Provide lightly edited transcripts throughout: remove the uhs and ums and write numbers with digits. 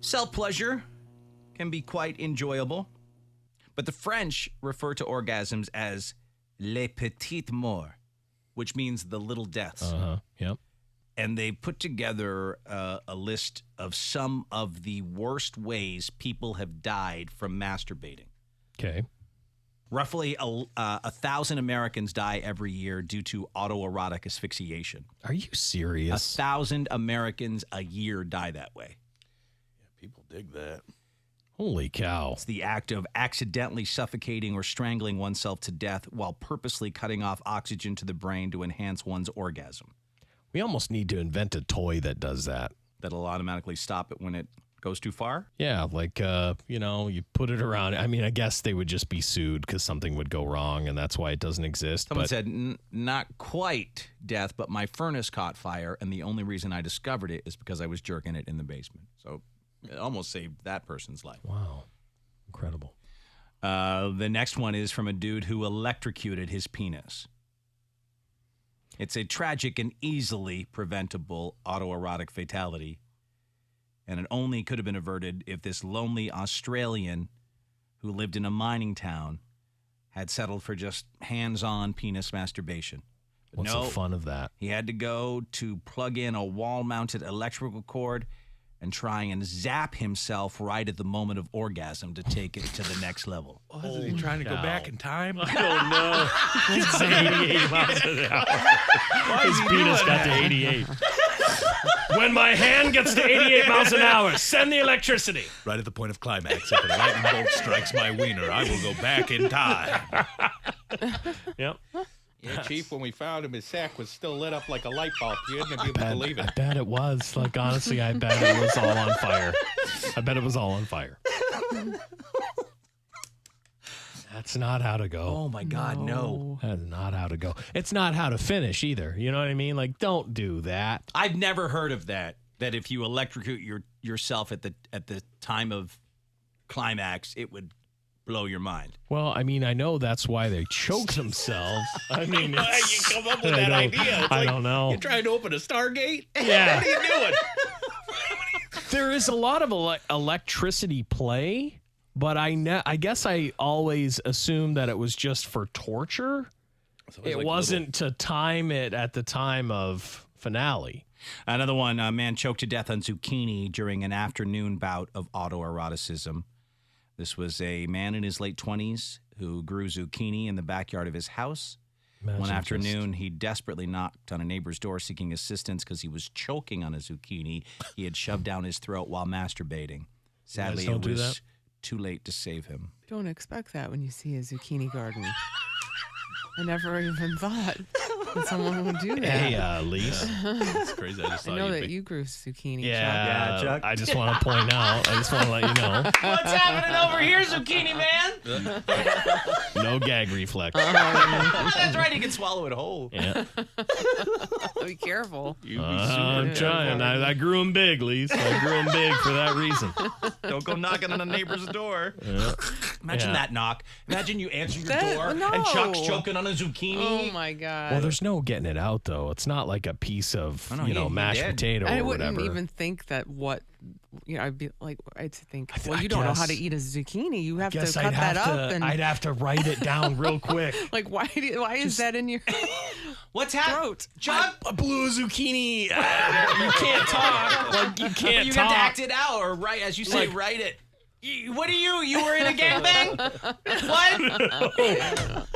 Self-pleasure can be quite enjoyable, but the French refer to orgasms as les petites morts, which means the little deaths. Yep. And they put together a list of some of the worst ways people have died from masturbating. Okay. Roughly 1,000 Americans die every year due to autoerotic asphyxiation. Are you serious? 1,000 Americans a year die that way. Yeah, people dig that. Holy cow. It's the act of accidentally suffocating or strangling oneself to death while purposely cutting off oxygen to the brain to enhance one's orgasm. We almost need to invent a toy that does that. That'll automatically stop it when it goes too far? Yeah, like, you put it around. I mean, I guess they would just be sued because something would go wrong, and that's why it doesn't exist. Someone said, not quite death, but my furnace caught fire, and the only reason I discovered it is because I was jerking it in the basement. So it almost saved that person's life. Wow. Incredible. The next one is from a dude who electrocuted his penis. It's a tragic and easily preventable autoerotic fatality, and it only could have been averted if this lonely Australian who lived in a mining town had settled for just hands-on penis masturbation. But What's the fun of that? He had to go to plug in a wall-mounted electrical cord and try and zap himself right at the moment of orgasm to take it to the next level. Oh, is he trying to go back in time? I don't know. It's 88 miles an hour. His penis got to 88. When my hand gets to 88 miles an hour, send the electricity. Right at the point of climax, if a lightning bolt strikes my wiener, I will go back in time. Yep. Yeah, Chief, when we found him, his sack was still lit up like a light bulb. You wouldn't have been believe it. I bet it was. Like, honestly, I bet it was all on fire. I bet it was all on fire. That's not how to go. Oh, my God, no. That is not how to go. It's not how to finish either. You know what I mean? Like, don't do that. I've never heard of that if you electrocute yourself at the time of climax, it would blow your mind. Well, I mean, I know that's why they choke themselves. I mean, You come up with that idea. It's I like don't know. You're trying to open a Stargate? Yeah. What are you doing? There is a lot of electricity play, but I guess I always assumed that it was just for torture. So It wasn't to time it at the time of finale. Another one, a man choked to death on zucchini during an afternoon bout of autoeroticism. This was a man in his late 20s who grew zucchini in the backyard of his house. One afternoon, he desperately knocked on a neighbor's door seeking assistance because he was choking on a zucchini he had shoved down his throat while masturbating. Sadly, it was too late to save him. Don't expect that when you see a zucchini garden. I never even thought that someone would do that. Hey, Lise. That's crazy. I just thought I know you'd that be... you grew zucchini. Yeah, Chuck. I just want to point out. I just want to let you know. What's happening over here, zucchini man? No gag reflex. That's right, he can swallow it whole. Yeah. Be careful. I'm trying. I grew them big, Lise. I grew them big for that reason. Don't go knocking on a neighbor's door. Yeah. Imagine Yeah. that knock. Imagine you answer your That- door no. and Chuck's choking on a zucchini. Oh my God. Well, there's no getting it out, though. It's not like a piece of, Oh, no, he mashed did. potato I or wouldn't whatever. even think that I'd be like, I'd think, I well, you don't know how to guess- eat a zucchini. You have to Guess cut I'd that have up. to, And I'd have to write it down real quick. like, why is that in your What's happening? throat? Chuck? I blew a zucchini. You can't talk. Like, you can't You talk. got to act it out, or write, as you say, write it. What are you? You were in a gangbang? What?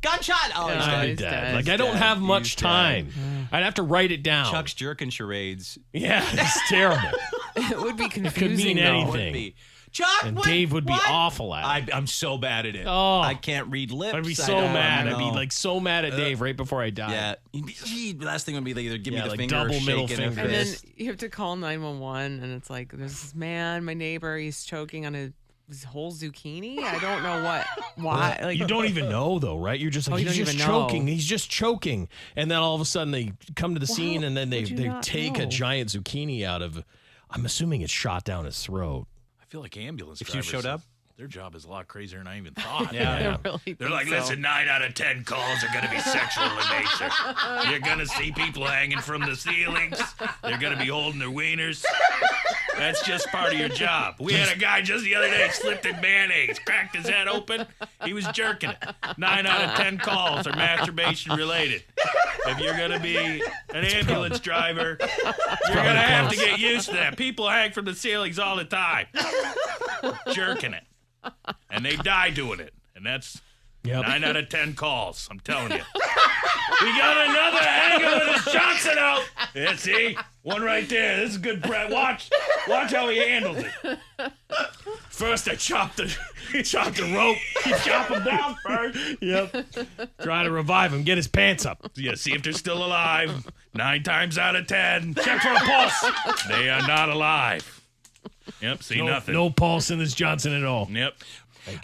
Gunshot. Oh, he's No, dead. he's dead. Like, I don't have much He's time. I'd have to write it down. Chuck's jerking charades. Yeah, it's terrible. It would be confusing. Could mean though. anything. Would be. Chuck, And what? Dave would be What? awful at it. I'm so bad at it. Oh. I can't read lips. I'd be I so don't mad. I'd know. be like so mad at Dave right before I died. Yeah. The last thing would be either give me the like finger double or middle shaking a finger. And then fist. you have to call 911, and it's like, there's this man, my neighbor, he's choking on his whole zucchini. I don't know why. Like, You don't even know though, right? You're just like, you he's don't just even know. choking. He's just choking. And then all of a sudden they come to the scene and then they would you not take a know? giant zucchini out of, I'm assuming it's shot down his throat. I feel like ambulance If you drivers, showed up? their job is a lot crazier than I even thought. I really They're think like, so. listen, 9 out of 10 calls are going to be sexual in nature. You're going to see people hanging from the ceilings. They're going to be holding their wieners. That's just part of your job. We had a guy just the other day slipped in mayonnaise, cracked his head open. He was jerking it. 9 out of 10 calls are masturbation related. If you're going to be an ambulance driver, you're going to have to get used to that. People hang from the ceilings all the time, jerking it. And they die doing it. And that's 9 out of 10 calls, I'm telling you. We got another angle with his Johnson out. Yeah, see? One right there. This is good, Brett. Watch how he handles it. First, I chopped the rope. You chop him down first. Yep. Try to revive him. Get his pants up. Yeah, see if they're still alive. 9 times out of 10. Check for a pulse. They are not alive. Yep, see nothing. No pulse in this Johnson at all. Yep.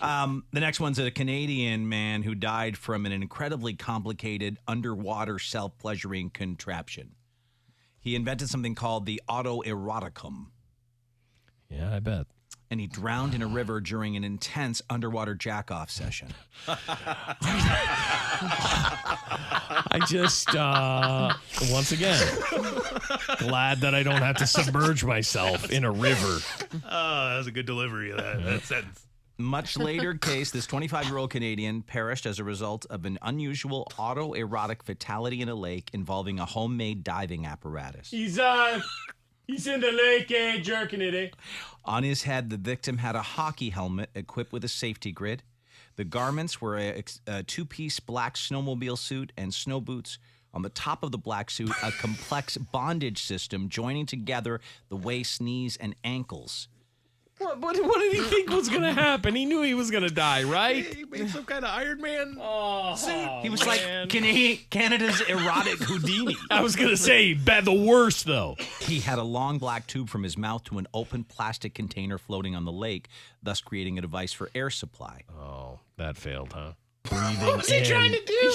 The next one's a Canadian man who died from an incredibly complicated underwater self-pleasuring contraption. He invented something called the autoeroticum. Yeah, I bet. And he drowned in a river during an intense underwater jack-off session. I just, once again, glad that I don't have to submerge myself in a river. Oh, that was a good delivery of that sentence. Much later case, this 25-year-old Canadian perished as a result of an unusual autoerotic fatality in a lake involving a homemade diving apparatus. He's in the lake, jerking it, eh? On his head, the victim had a hockey helmet equipped with a safety grid. The garments were a two-piece black snowmobile suit and snow boots. On the top of the black suit, a complex bondage system joining together the waist, knees, and ankles. What did he think was going to happen? He knew he was going to die, right? He made some kind of Iron Man suit. He was like Canada's erotic Houdini. I was going to say, the worst, though. He had a long black tube from his mouth to an open plastic container floating on the lake, thus creating a device for air supply. Oh, that failed, huh? Breathing What was he trying to do?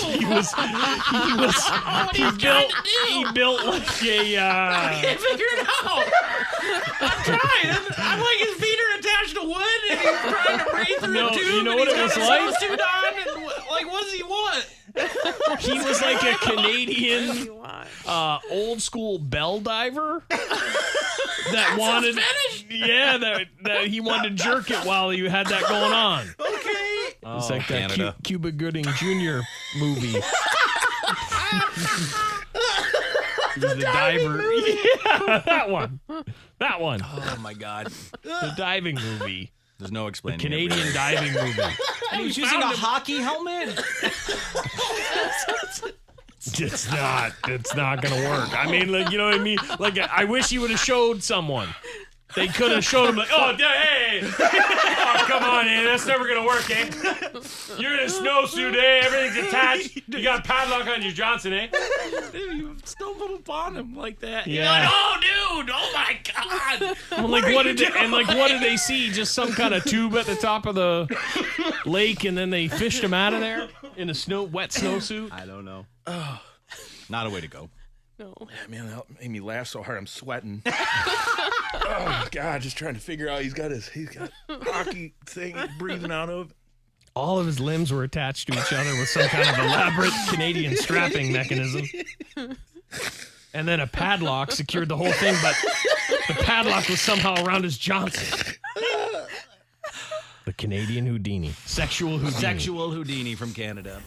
He built like a, I can't figure it out. I'm trying. I'm like, his feet are attached to wood, and he's trying to breathe through a tube. You know and what he's it was got like? a snowsuit on, and like, what does he want? He was like a Canadian old school bell diver that wanted, that he wanted to jerk it while you had that going on. Okay. It's like that Canada. Cuba Gooding Jr. movie. The diver. Yeah, that one. That one. Oh, my God. The diving movie. There's no The explaining Canadian diving movie. And he was using a hockey helmet? It's not going to work. I mean, like, you know what I mean? Like, I wish he would have showed someone. They could have showed him, like, hey, oh, come on, man, that's never going to work, eh? You're in a snowsuit, eh? Everything's attached. You got a padlock on your Johnson, eh? You stumbled upon him like that. Yeah. You're like, oh, dude, oh my God. Well, like, what did they see? Just some kind of tube at the top of the lake, and then they fished him out of there in a wet snowsuit? I don't know. Not a way to go. No. Yeah, man, that made me laugh so hard I'm sweating. Oh God, just trying to figure out he's got hockey thing he's breathing out of. All of his limbs were attached to each other with some kind of elaborate Canadian strapping mechanism. And then a padlock secured the whole thing, but the padlock was somehow around his Johnson. The Canadian Houdini. Sexual Houdini. Sexual Houdini from Canada.